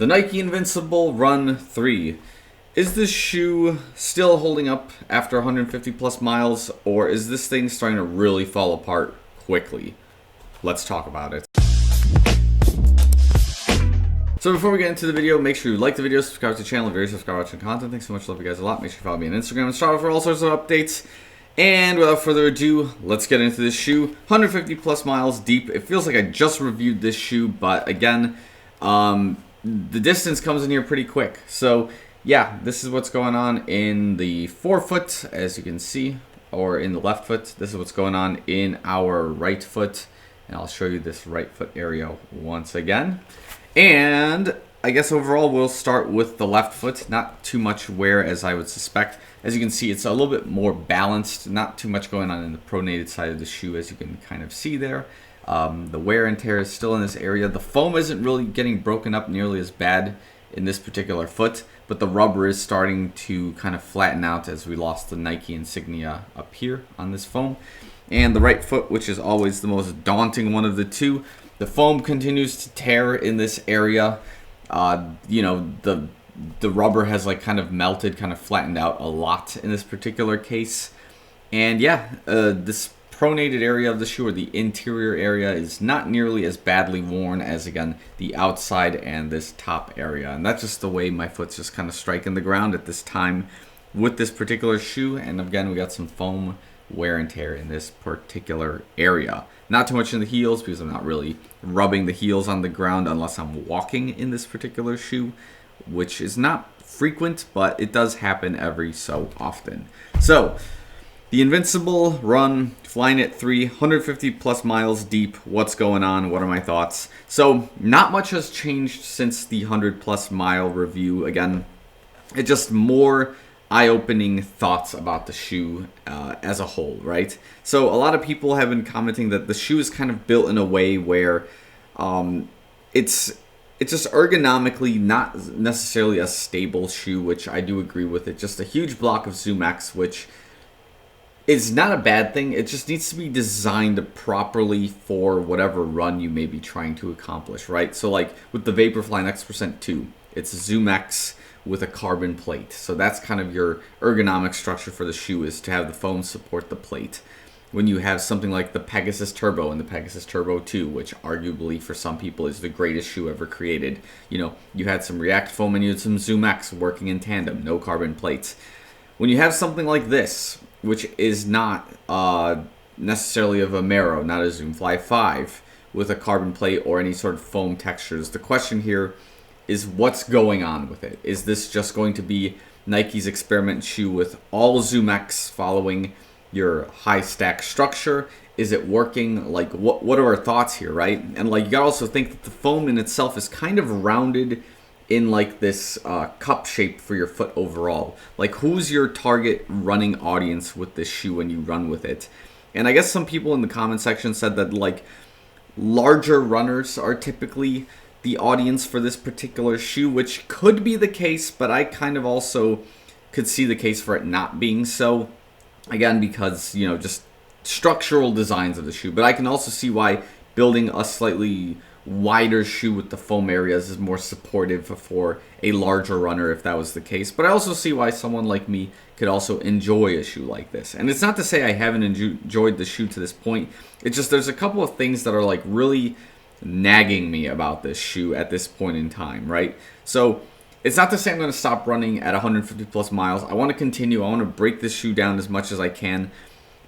The Nike Invincible Run 3. Is this shoe still holding up after 150 plus miles, or is this thing starting to really fall apart quickly? Let's talk about it. So before we get into the video, make sure you like the video, subscribe to the channel if you're subscribed watching content. Thanks so much, love you guys a lot. Make sure you follow me on Instagram and Strava for all sorts of updates. And without further ado, let's get into this shoe. 150 plus miles deep. It feels like I just reviewed this shoe, but again, the distance comes in here pretty quick. So yeah, this is what's going on in the forefoot, as you can see, or in the left foot. This is what's going on in our right foot. And I'll show you this right foot area once again. And I guess overall we'll start with the left foot. Not too much wear as I would suspect. As you can see, it's a little bit more balanced. Not too much going on in the pronated side of the shoe, as you can kind of see there. The wear and tear is still in this area. The foam isn't really getting broken up nearly as bad in this particular foot, but the rubber is starting to kind of flatten out as we lost the Nike insignia up here on this foam. And the right foot, which is always the most daunting one of the two, the foam continues to tear in this area. The rubber has like kind of melted, kind of flattened out a lot in this particular case. And yeah, this pronated area of the shoe, or the interior area, is not nearly as badly worn as, again, the outside and this top area. And that's just the way my foot's just kind of striking the ground at this time with this particular shoe. And again, we got some foam wear and tear in this particular area. Not too much in the heels, because I'm not really rubbing the heels on the ground unless I'm walking in this particular shoe, which is not frequent, but it does happen every so often. So the Invincible Run, flying at 350 plus miles deep. What's going on? What are my thoughts? So not much has changed since the 100 plus mile review. Again, it's just more eye-opening thoughts about the shoe as a whole, right? So a lot of people have been commenting that the shoe is kind of built in a way where it's just ergonomically not necessarily a stable shoe, which I do agree with. It's just a huge block of ZoomX, which is not a bad thing. It just needs to be designed properly for whatever run you may be trying to accomplish, right? So like with the Vaporfly X% 2, it's ZoomX with a carbon plate. So that's kind of your ergonomic structure for the shoe, is to have the foam support the plate. When you have something like the Pegasus Turbo and the Pegasus Turbo 2, which arguably for some people is the greatest shoe ever created, you had some React foam and you had some ZoomX working in tandem, no carbon plates. When you have something like this, which is not necessarily a Vomero, not a Zoomfly 5, with a carbon plate or any sort of foam textures, the question here is what's going on with it? Is this just going to be Nike's experiment shoe with all ZoomX following your high stack structure? Is it working? Like, what are our thoughts here, right? And like, you gotta also think that the foam in itself is kind of rounded in like this cup shape for your foot overall. Like, who's your target running audience with this shoe when you run with it? And I guess some people in the comment section said that like larger runners are typically the audience for this particular shoe, which could be the case, but I kind of also could see the case for it not being so. Again, because, just structural designs of the shoe. But I can also see why building a slightly wider shoe with the foam areas is more supportive for a larger runner if that was the case. But I also see why someone like me could also enjoy a shoe like this. And it's not to say I haven't enjoyed the shoe to this point. It's just there's a couple of things that are like really nagging me about this shoe at this point in time, right? So it's not to say I'm going to stop running at 150 plus miles. I want to continue. I want to break this shoe down as much as I can.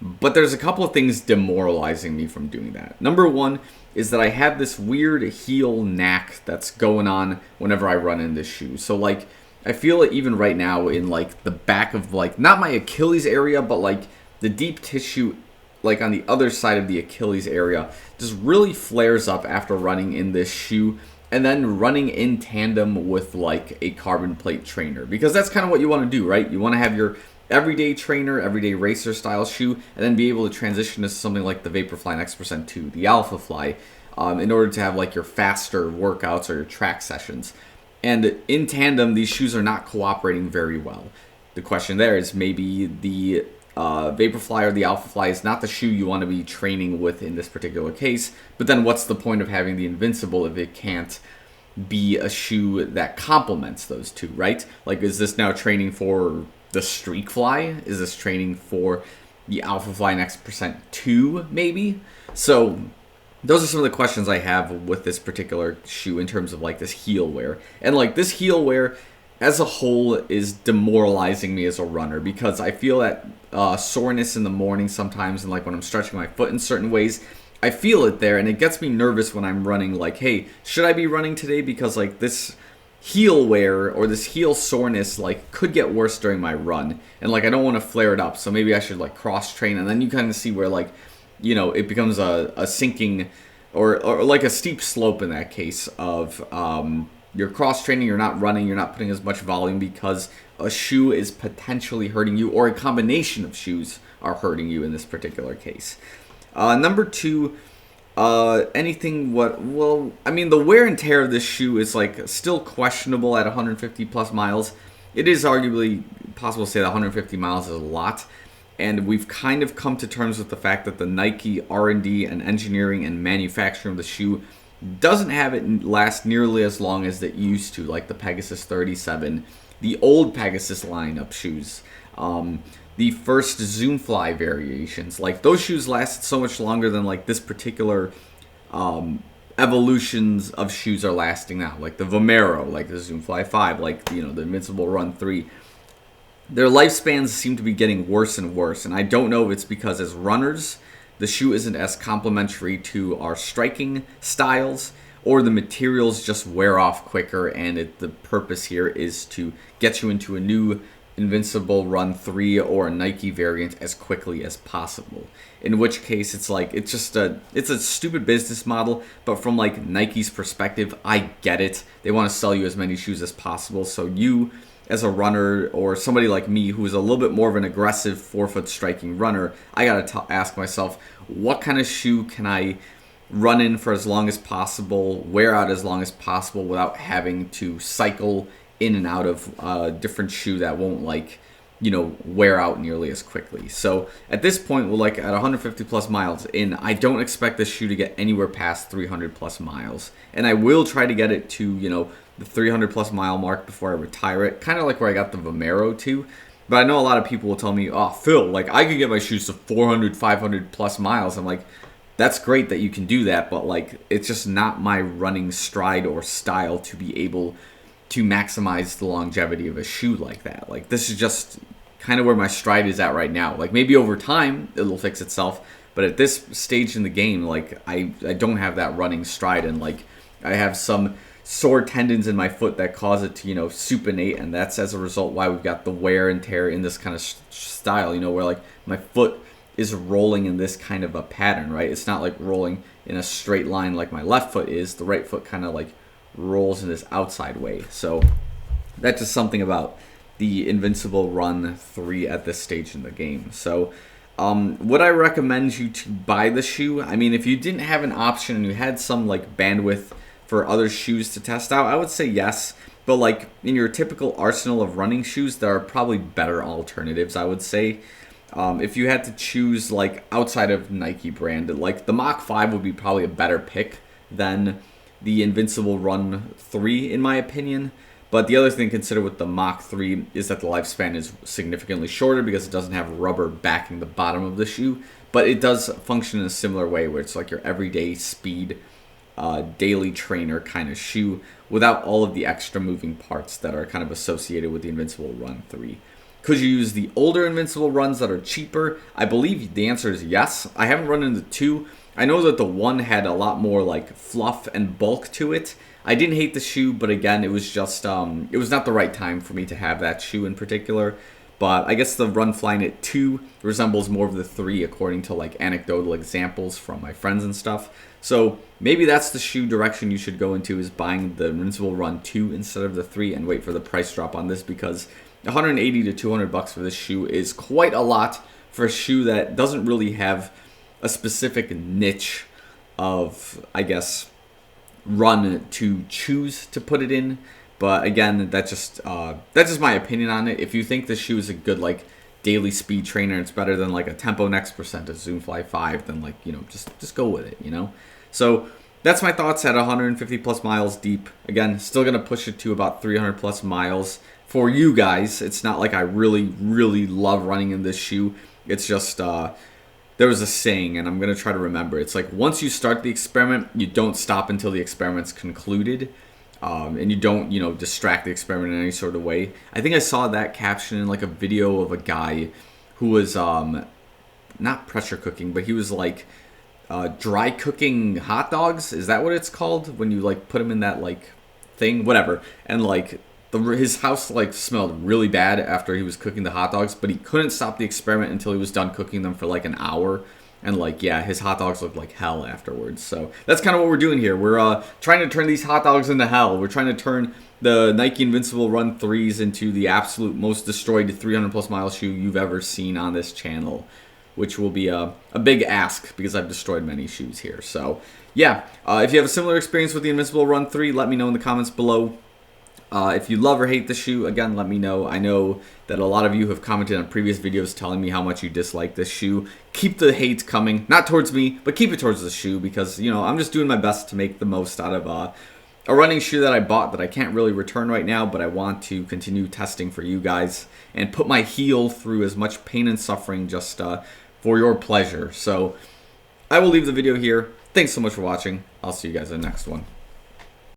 But there's a couple of things demoralizing me from doing that. Number one is that I have this weird heel knack that's going on whenever I run in this shoe. So like, I feel it even right now in like the back of like, not my Achilles area, but like the deep tissue, like on the other side of the Achilles area, just really flares up after running in this shoe and then running in tandem with like a carbon plate trainer, because that's kind of what you want to do, right? You want to have your everyday trainer, everyday racer style shoe, and then be able to transition to something like the Vaporfly X% 2, the Alpha Fly, in order to have like your faster workouts or your track sessions. And in tandem, these shoes are not cooperating very well. The question there is maybe the Vaporfly or the Alpha Fly is not the shoe you want to be training with in this particular case, but then what's the point of having the Invincible if it can't be a shoe that complements those two, right? Like, is this now training for the Streak Fly? Is this training for the Alpha Fly Next Percent 2, maybe? So those are some of the questions I have with this particular shoe in terms of like this heel wear. And like this heel wear as a whole is demoralizing me as a runner, because I feel that soreness in the morning sometimes, and like when I'm stretching my foot in certain ways, I feel it there, and it gets me nervous when I'm running. Like, hey, should I be running today? Because like this heel wear or this heel soreness like could get worse during my run, and like I don't want to flare it up, so maybe I should like cross train. And then you kind of see where like, you know, it becomes a sinking or like a steep slope in that case of you're cross training, you're not running, you're not putting as much volume because a shoe is potentially hurting you, or a combination of shoes are hurting you in this particular case. Number two, anything well, I mean, the wear and tear of this shoe is like still questionable at 150 plus miles. It is arguably possible to say that 150 miles is a lot, and we've kind of come to terms with the fact that the Nike R&D and engineering and manufacturing of the shoe doesn't have it last nearly as long as it used to, like the Pegasus 37, the old Pegasus lineup shoes, the first Zoom Fly variations. Like those shoes lasted so much longer than like this particular evolutions of shoes are lasting now, like the Vomero, like the Zoom Fly 5, like, you know, the Invincible Run 3. Their lifespans seem to be getting worse and worse, and I don't know if it's because as runners the shoe isn't as complementary to our striking styles, or the materials just wear off quicker, and the purpose here is to get you into a new Invincible Run 3 or a Nike variant as quickly as possible. In which case, it's like, it's a stupid business model, but from like Nike's perspective, I get it. They want to sell you as many shoes as possible, so you as a runner, or somebody like me who is a little bit more of an aggressive forefoot striking runner, I gotta ask myself, what kind of shoe can I run in for as long as possible, wear out as long as possible without having to cycle in and out of a different shoe that won't, like, you know, wear out nearly as quickly. So at this point, we're like at 150 plus miles in, I don't expect this shoe to get anywhere past 300 plus miles, and I will try to get it to, you know, the 300 plus mile mark before I retire it, kind of like where I got the Vomero to. But I know a lot of people will tell me, oh, Phil, like I could get my shoes to 400, 500 plus miles. I'm like, that's great that you can do that, but like it's just not my running stride or style to be able to maximize the longevity of a shoe like that. Like this is just kind of where my stride is at right now. Like maybe over time it'll fix itself, but at this stage in the game, like I don't have that running stride, and like I have some sore tendons in my foot that cause it to, you know, supinate, and that's as a result why we've got the wear and tear in this kind of style, you know, where like my foot is rolling in this kind of a pattern, right? It's not like rolling in a straight line like my left foot is. The right foot kind of like rolls in this outside way. So that's just something about the Invincible Run 3 at this stage in the game. So would I recommend you to buy the shoe? I mean, if you didn't have an option and you had some like bandwidth for other shoes to test out, I would say yes. But like in your typical arsenal of running shoes, there are probably better alternatives, I would say. If you had to choose like outside of Nike brand, like the Mach 5 would be probably a better pick than the Invincible Run 3 in my opinion. But the other thing to consider with the Mach 3 is that the lifespan is significantly shorter because it doesn't have rubber backing the bottom of the shoe. But it does function in a similar way where it's like your everyday speed daily trainer kind of shoe without all of the extra moving parts that are kind of associated with the Invincible Run 3. Could you use the older Invincible Runs that are cheaper? I believe the answer is yes. I haven't run into 2. I know that the 1 had a lot more like fluff and bulk to it. I didn't hate the shoe, but again, it was just it was not the right time for me to have that shoe in particular. But I guess the Run Flyknit 2 resembles more of the 3 according to like anecdotal examples from my friends and stuff. So maybe that's the shoe direction you should go into, is buying the Invincible Run 2 instead of the 3, and wait for the price drop on this, because 180 to 200 bucks for this shoe is quite a lot for a shoe that doesn't really have a specific niche of, I guess, run to choose to put it in. But again, that's just my opinion on it. If you think this shoe is a good like daily speed trainer, it's better than like a Tempo Next Percent, a Zoom Fly 5, then like, you know, just go with it, you know. So that's my thoughts at 150 plus miles deep. Again, still going to push it to about 300 plus miles for you guys. It's not like I really, really love running in this shoe. It's just, there was a saying, and I'm going to try to remember. It's like, once you start the experiment, you don't stop until the experiment's concluded. And you don't, distract the experiment in any sort of way. I think I saw that caption in like a video of a guy who was not pressure cooking, but he was like dry cooking hot dogs. Is that what it's called? When you like put them in that like thing, whatever. And like his house like smelled really bad after he was cooking the hot dogs, but he couldn't stop the experiment until he was done cooking them for like an hour. And like, yeah, his hot dogs looked like hell afterwards. So that's kind of what we're doing here. We're trying to turn these hot dogs into hell. We're trying to turn the Nike Invincible Run 3s into the absolute most destroyed 300 plus mile shoe you've ever seen on this channel, which will be a big ask because I've destroyed many shoes here. So yeah, if you have a similar experience with the Invincible Run 3, let me know in the comments below. If you love or hate the shoe, again, let me know. I know that a lot of you have commented on previous videos telling me how much you dislike this shoe. Keep the hate coming, not towards me, but keep it towards the shoe because, I'm just doing my best to make the most out of a running shoe that I bought that I can't really return right now, but I want to continue testing for you guys and put my heel through as much pain and suffering just for your pleasure. So I will leave the video here. Thanks so much for watching. I'll see you guys in the next one.